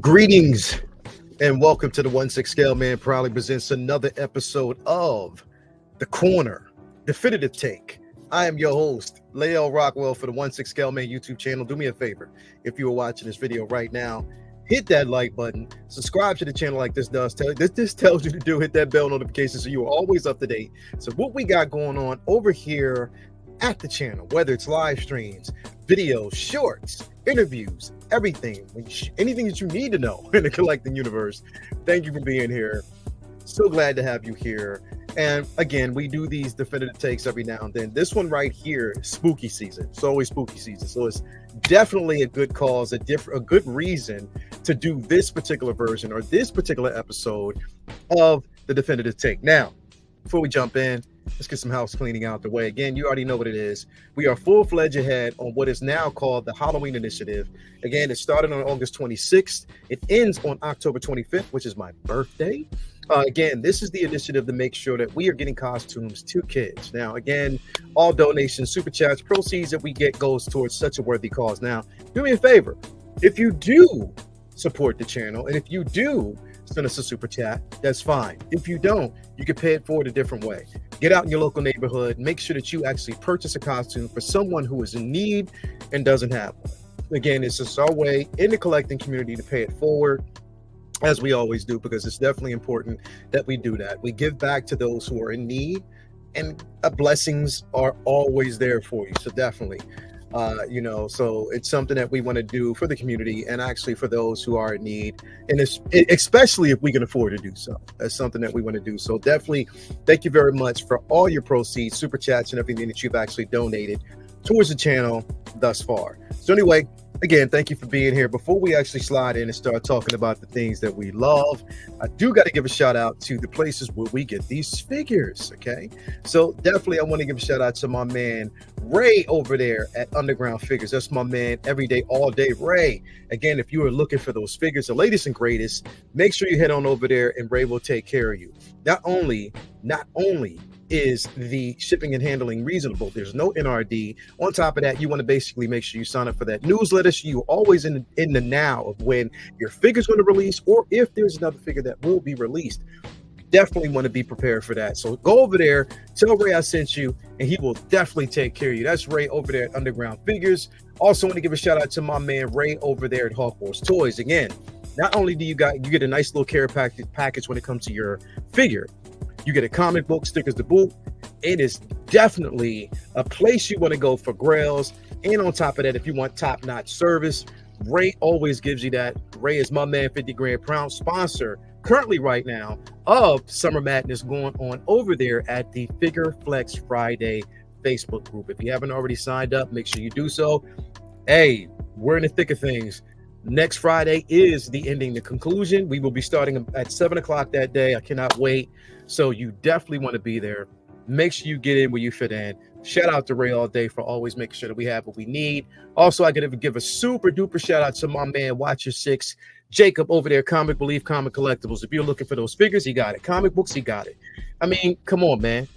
Greetings and welcome to the 1/6 Scale Man proudly presents another episode of The Corner Definitive Take. I am your host, Lael Rockwell, for the 1/6 Scale Man YouTube channel. Do me a favor, if you are watching this video right now, hit that like button, subscribe to the channel like this does. This tells you to do, hit that bell notification so you are always up to date. So what we got going on over here at the channel, whether it's live streams, videos, shorts, interviews, everything, anything that you need to know in the collecting universe. Thank you for being here. So glad to have you here. And again, we do these definitive takes every now and then. This one right here, spooky season. It's always spooky season. So it's definitely a good cause, a good reason to do this particular version or this particular episode of the definitive take. Now, before we jump in, let's get some house cleaning out the way. Again, you already know what it is. We are full-fledged ahead on what is now called the Halloween Initiative. Again, it started on August 26th. It ends on October 25th, which is my birthday. Again, this is the initiative to make sure that we are getting costumes to kids. Now, again, all donations, super chats, proceeds that we get goes towards such a worthy cause. Now, do me a favor. If you do support the channel, and if you do send us a super chat, that's fine. If you don't, you can pay it forward a different way. Get out in your local neighborhood, make sure that you actually purchase a costume for someone who is in need and doesn't have one. Again, it's just our way in the collecting community to pay it forward, as we always do, because it's definitely important that we do that. We give back to those who are in need, and blessings are always there for you. So definitely, so it's something that we want to do for the community and actually for those who are in need, and especially if we can afford to do so. That's something that we want to do. So definitely thank you very much for all your proceeds, super chats, and everything that you've actually donated towards the channel thus far. So anyway, again, thank you for being here. Before we actually slide in and start talking about the things that we love, I do got to give a shout out to the places where we get these figures, okay? So definitely I want to give a shout out to my man Ray over there at Underground Figures. That's my man every day, all day, Ray. Again, if you are looking for those figures, the latest and greatest, make sure you head on over there and Ray will take care of you. Not only is the shipping and handling reasonable, there's no NRD. On top of that, you want to basically make sure you sign up for that newsletter so you're always in the now of when your figure's going to release, or if there's another figure that will be released. Definitely want to be prepared for that. So go over there, tell Ray I sent you, and he will definitely take care of you. That's Ray over there at Underground Figures. Also want to give a shout out to my man Ray over there at Hawkworth Toys. Again, not only do you get a nice little care package when it comes to your figure, you get a comic book, stickers to boot. It is definitely a place you want to go for grails. And on top of that, if you want top-notch service, Ray always gives you that. Ray is my man, 50 Grand proud sponsor currently right now of Summer Madness going on over there at the Figure Flex Friday Facebook group. If you haven't already signed up, make sure you do so. Hey, we're in the thick of things. Next Friday is the conclusion. We will be starting at 7 o'clock that day. I cannot wait. So you definitely want to be there. Make sure you get in where you fit in. Shout out to Ray all day for always making sure that we have what we need. Also, I got to give a super duper shout out to my man, Watcher 6, Jacob over there, Comic Belief, Comic Collectibles. If you're looking for those figures, he got it. Comic books, he got it. I mean, come on, man.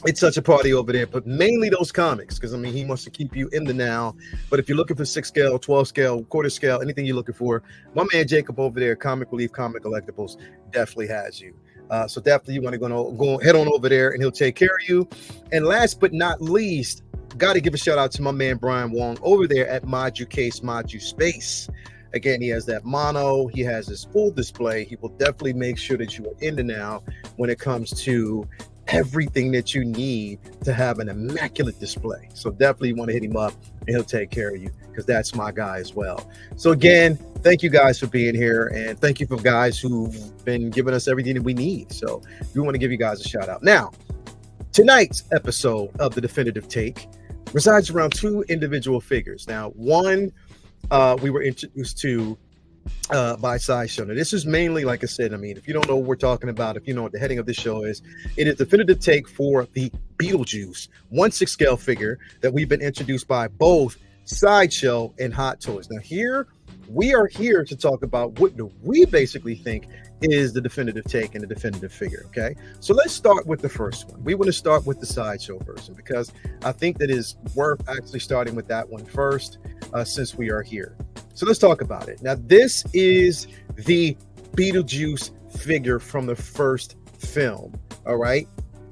It's such a party over there, but mainly those comics, because I mean, he wants to keep you in the now. But if you're looking for 6 scale, 12 scale, quarter scale, anything you're looking for, my man Jacob over there, Comic Belief, Comic Collectibles, definitely has you. So definitely you want to go head on over there and he'll take care of you. And last but not least, got to give a shout out to my man Brian Wong over there at Modu Case, Modu Space. Again, he has that mono, he has his full display. He will definitely make sure that you are in the now when it comes to everything that you need to have an immaculate display. So definitely you want to hit him up and he'll take care of you, because that's my guy as well. So again, thank you guys for being here, and thank you for guys who've been giving us everything that we need. So we want to give you guys a shout out. Now, tonight's episode of the Definitive Take resides around 2 individual figures. Now, one we were introduced to by Sideshow. Now, this is mainly, like I said, I mean, if you don't know what we're talking about, if you know what the heading of this show is, it is definitive take for the Beetlejuice 1/6 scale figure that we've been introduced by both Sideshow and Hot Toys. Now, we are here to talk about what do we basically think is the definitive take and the definitive figure. Okay, so let's start with the first one. We want to start with the Sideshow version because I think that is worth actually starting with that one first, since we are here. So let's talk about it. Now, this is the Beetlejuice figure from the first film. All right,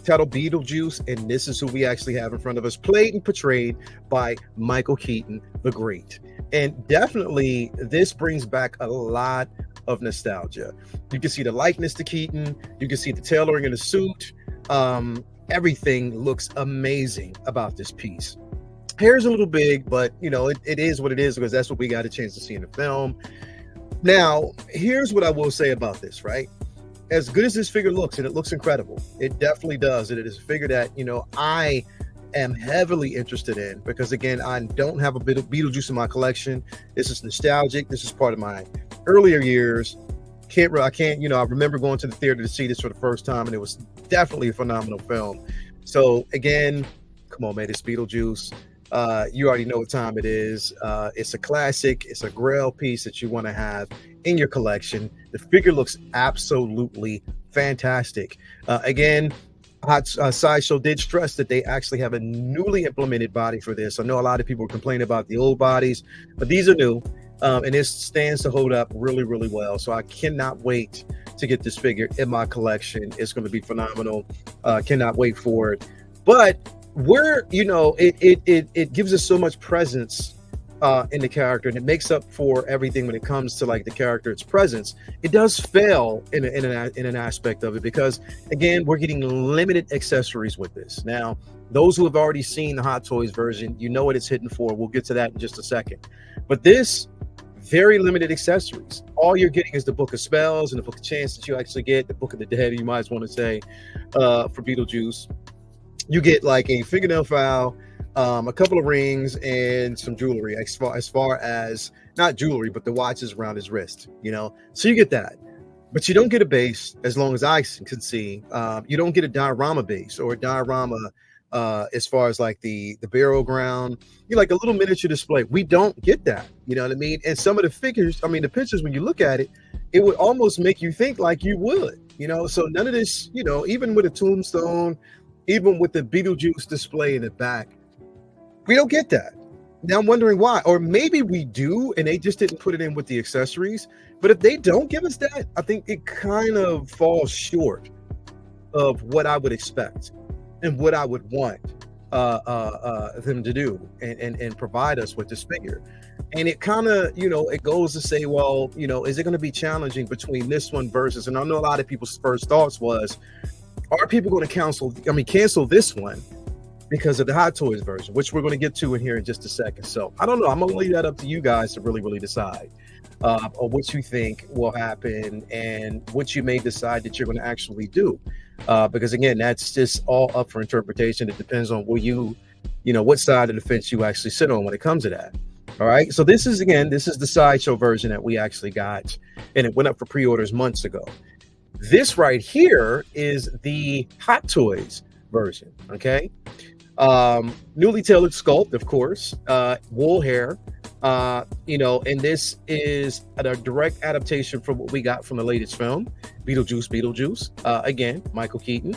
titled Beetlejuice, and this is who we actually have in front of us, played and portrayed by Michael Keaton the Great. And definitely this brings back a lot of nostalgia. You can see the likeness to Keaton, you can see the tailoring in the suit. Everything looks amazing about this piece. Hair's a little big, but you know, it is what it is because that's what we got a chance to see in the film. Now, here's what I will say about this, right? As good as this figure looks, and it looks incredible, it definitely does. And it is a figure that, you know, I am heavily interested in because, again, I don't have a bit of Beetlejuice in my collection. This is nostalgic. This is part of my earlier years. I can't, you know, I remember going to the theater to see this for the first time, and it was definitely a phenomenal film. So again, come on, man, it's Beetlejuice. You already know what time it is. It's a classic. It's a grail piece that you want to have in your collection. The figure looks absolutely fantastic. Again, Sideshow did stress that they actually have a newly implemented body for this. I know a lot of people were complaining about the old bodies, but these are new, and this stands to hold up really, really well. So I cannot wait to get this figure in my collection. It's going to be phenomenal. Cannot wait for it. But it gives us so much presence in the character, and it makes up for everything when it comes to like the character, its presence. It does fail in an aspect of it because, again, we're getting limited accessories with this. Now, those who have already seen the Hot Toys version, you know what it's hitting for. We'll get to that in just a second. But this, very limited accessories. All you're getting is the Book of Spells and the Book of Chance that you actually get, the Book of the Dead, you might want to say, for Beetlejuice. You get like a fingernail file, a couple of rings, and some jewelry, as far as not jewelry, but the watches around his wrist, you know. So you get that, but you don't get a base, as long as I can see. You don't get a diorama base or a diorama as far as like the burial ground. You like a little miniature display. We don't get that, you know what I mean? And some of the figures, I mean, the pictures, when you look at it, it would almost make you think like you would, you know. So none of this, you know, even with a tombstone, even with the Beetlejuice display in the back, we don't get that. Now I'm wondering why, or maybe we do, and they just didn't put it in with the accessories. But if they don't give us that, I think it kind of falls short of what I would expect and what I would want them to do and provide us with this figure. And it kind of, you know, it goes to say, well, you know, is it going to be challenging between this one versus, and I know a lot of people's first thoughts was, are people going to cancel this one because of the Hot Toys version, which we're going to get to in here in just a second. So I don't know. I'm going to leave that up to you guys to really, really decide or what you think will happen and what you may decide that you're going to actually do. Because again, that's just all up for interpretation. It depends on where you know, what side of the fence you actually sit on when it comes to that. All right. So this is the Sideshow version that we actually got, and it went up for pre-orders months ago. This right here is the Hot Toys version. Okay. Newly tailored sculpt, of course, wool hair, you know, and this is a direct adaptation from what we got from the latest film, Beetlejuice. Again, Michael Keaton.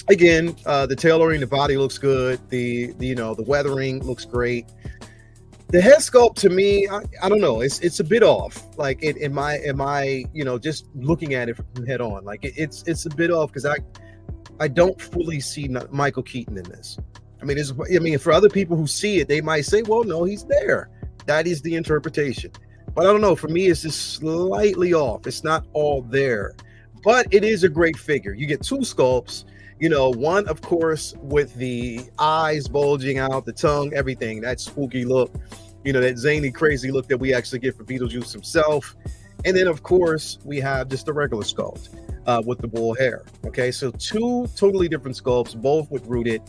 Again, the tailoring, the body looks good. The weathering looks great. The head sculpt, to me, I don't know. It's a bit off. Like in my you know, just looking at it from head on, like it's a bit off because I don't fully see Michael Keaton in this. I mean, for other people who see it, they might say, well, no, he's there. That is the interpretation. But I don't know. For me, it's just slightly off. It's not all there. But it is a great figure. You get two sculpts. You know, one, of course, with the eyes bulging out, the tongue, everything, that spooky look, you know, that zany, crazy look that we actually get for Beetlejuice himself. And then, of course, we have just the regular sculpt. with the wool hair. Okay, so two totally different sculpts, both with rooted.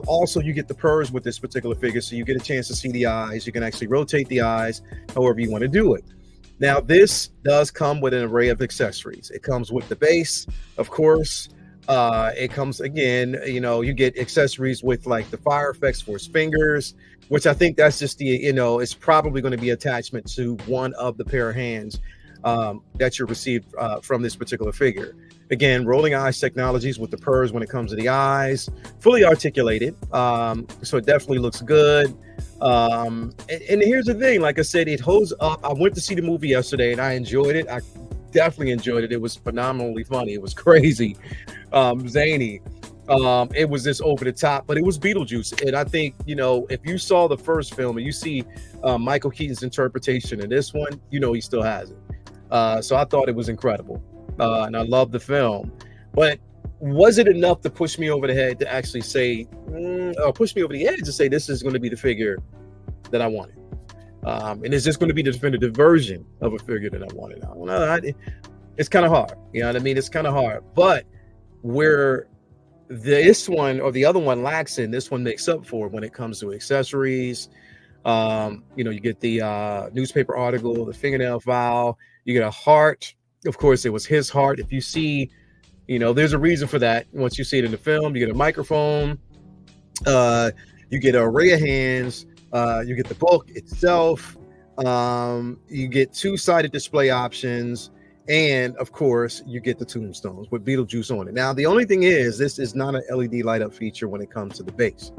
Also, you get the purrs with this particular figure, so you get a chance to see the eyes. You can actually rotate the eyes however you want to do it. Now, this does come with an array of accessories. It comes with the base, of course. It comes again, you get accessories with like the fire effects for his fingers, which I think that's just it's probably going to be attachment to one of the pair of hands that you received from this particular figure. Again, rolling eyes technologies with the purrs when it comes to the eyes, fully articulated. So it definitely looks good. And here's the thing, like I said, it holds up. I went to see the movie yesterday and I enjoyed it. I definitely enjoyed it. It was phenomenally funny. It was crazy, zany. It was just over the top, but it was Beetlejuice. And I think, if you saw the first film and you see Michael Keaton's interpretation in this one, he still has it. So I thought it was incredible. And I love the film, but was it enough to push me over the head to actually say, or push me over the edge to say this is going to be the figure that I wanted? And is this going to be the definitive version of a figure that I wanted? I don't know. It's kind of hard. You know what I mean? It's kind of hard. But where this one or the other one lacks in, this one makes up for when it comes to accessories. You get the newspaper article, the fingernail file, you get a heart. Of course, it was his heart. If you see, there's a reason for that. Once you see it in the film, you get a microphone, you get an array of hands, you get the book itself, you get two-sided display options, and of course, you get the tombstones with Beetlejuice on it. Now, the only thing is, this is not an LED light up feature when it comes to the base.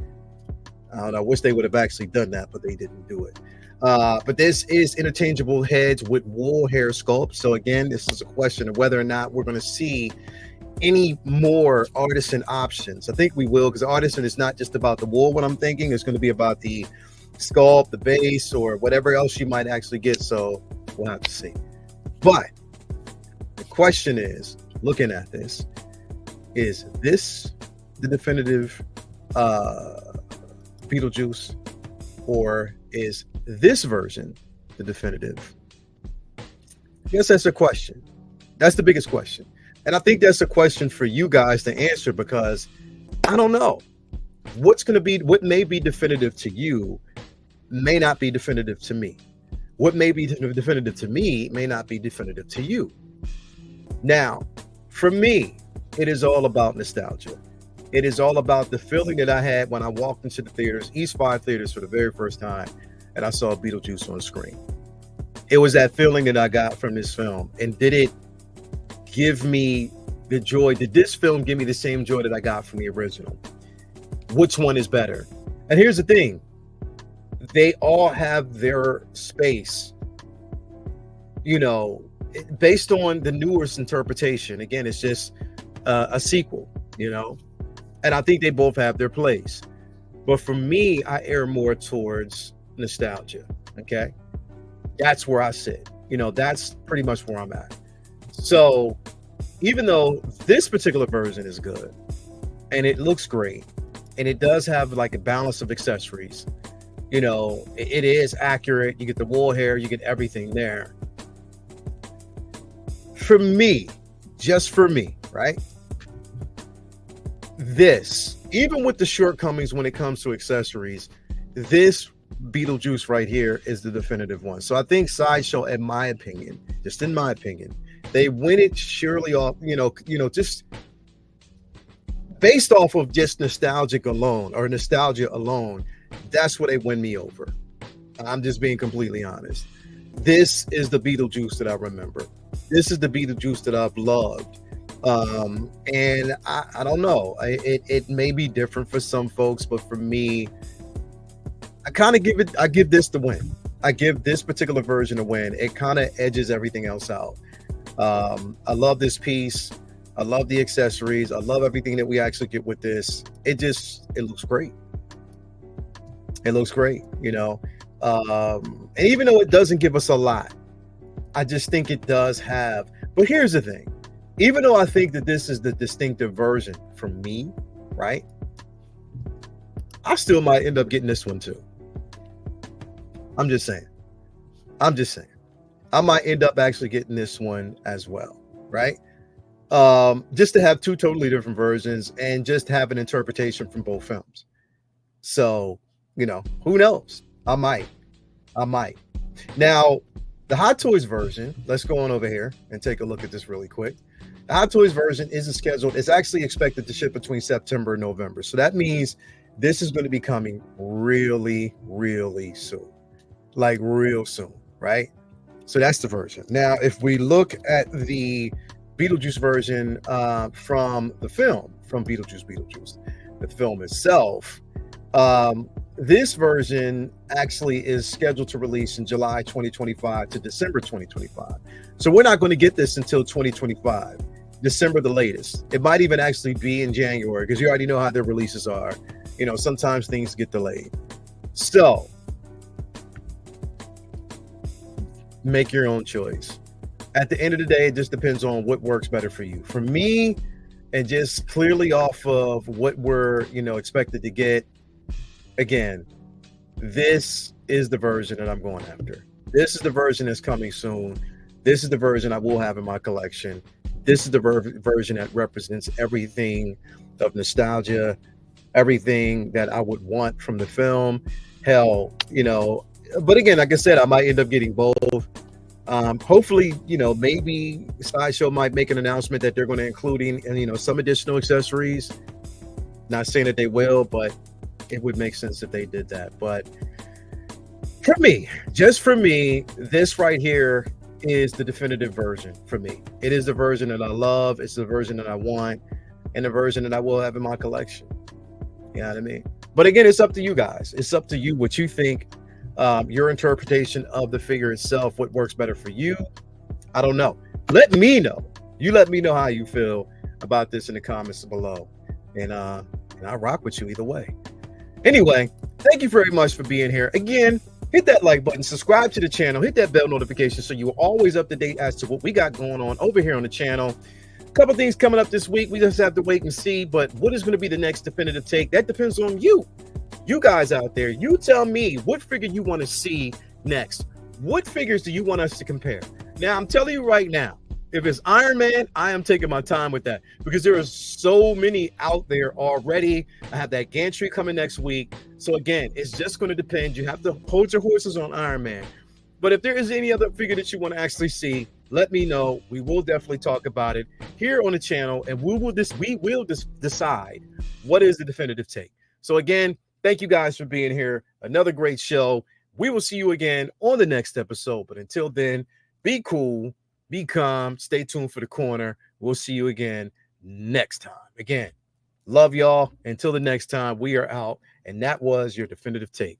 I wish they would have actually done that, but they didn't do it. But this is interchangeable heads with wool hair sculpt. So again, this is a question of whether or not we're going to see any more artisan options. I think we will, because artisan is not just about the wool. What I'm thinking is going to be about the sculpt, the base, or whatever else you might actually get. So we'll have to see. But the question is, looking at this, is this the definitive Beetlejuice, or is this version the definitive? Yes, that's a question. That's the biggest question. And I think that's a question for you guys to answer, because I don't know what may be definitive to you may not be definitive to me. What may be definitive to me may not be definitive to you. Now, for me, it is all about nostalgia. It is all about the feeling that I had when I walked into the theaters, East 5 theaters, for the very first time, and I saw Beetlejuice on screen. It was that feeling that I got from this film. And did it give me the joy? Did this film give me the same joy that I got from the original? Which one is better? And here's the thing. They all have their space, based on the newest interpretation. Again, it's just a sequel, and I think they both have their place. But for me, I err more towards nostalgia. Okay, that's where I sit. That's pretty much where I'm at. So even though this particular version is good and it looks great and it does have like a balance of accessories, it is accurate. You get the wool hair, you get everything there. For me, just for me, right? This, even with the shortcomings when it comes to accessories, this Beetlejuice right here is the definitive one. So I think Sideshow, in my opinion, just in my opinion, they win it surely off, just based off of just nostalgia alone. That's what they win me over. I'm just being completely honest. This is the Beetlejuice that I remember. This is the Beetlejuice that I've loved. And I don't know. It may be different for some folks, but for me, I give this the win. I give this particular version a win. It kind of edges everything else out. I love this piece. I love the accessories. I love everything that we actually get with this. It looks great. It looks great, and even though it doesn't give us a lot, I just think it does have. But here's the thing. Even though I think that this is the distinctive version for me, right? I still might end up getting this one too. I'm just saying. I might end up actually getting this one as well, right? just to have two totally different versions and just have an interpretation from both films. So, who knows? I might. Now, the Hot Toys version, let's go on over here and take a look at this really quick. The Hot Toys version isn't scheduled. It's actually expected to ship between September and November. So that means this is going to be coming really, really soon. Like real soon, right? So that's the version. Now, if we look at the Beetlejuice version from the film, from Beetlejuice, the film itself, this version actually is scheduled to release in July 2025 to December 2025. So we're not going to get this until 2025, December the latest. It might even actually be in January because you already know how their releases are. Sometimes things get delayed. So make your own choice. At the end of the day, it just depends on what works better for you. For me, and just clearly off of what we're, expected to get, again, this is the version that I'm going after. This is the version that's coming soon. This is the version I will have in my collection. This is the version that represents everything of nostalgia, everything that I would want from the film. Hell, but again, like I said, I might end up getting both. Hopefully, maybe Sideshow might make an announcement that they're going to include some additional accessories. Not saying that they will, but it would make sense if they did that. But for me, just for me, this right here is the definitive version for me. It is the version that I love. It's the version that I want, and the version that I will have in my collection. You know what I mean? But again, it's up to you guys. It's up to you what you think, your interpretation of the figure itself, what works better for you. I don't know. Let me know. You let me know how you feel about this in the comments below. And I'll rock with you either way. Anyway, thank you very much for being here. Again, hit that like button, subscribe to the channel, hit that bell notification so you're always up to date as to what we got going on over here on the channel. A couple things coming up this week. We just have to wait and see. But what is going to be the next definitive take? That depends on you. You guys out there, you tell me what figure you want to see next. What figures do you want us to compare? Now, I'm telling you right now, if it's Iron Man, I am taking my time with that because there are so many out there already. I have that gantry coming next week. So again, it's just going to depend. You have to hold your horses on Iron Man. But if there is any other figure that you want to actually see, let me know. We will definitely talk about it here on the channel, and we will decide what is the definitive take. So again, thank you guys for being here. Another great show. We will see you again on the next episode. But until then, be cool, be calm, stay tuned for the corner. We'll see you again next time. Again, love y'all. Until the next time, we are out. And that was your definitive take.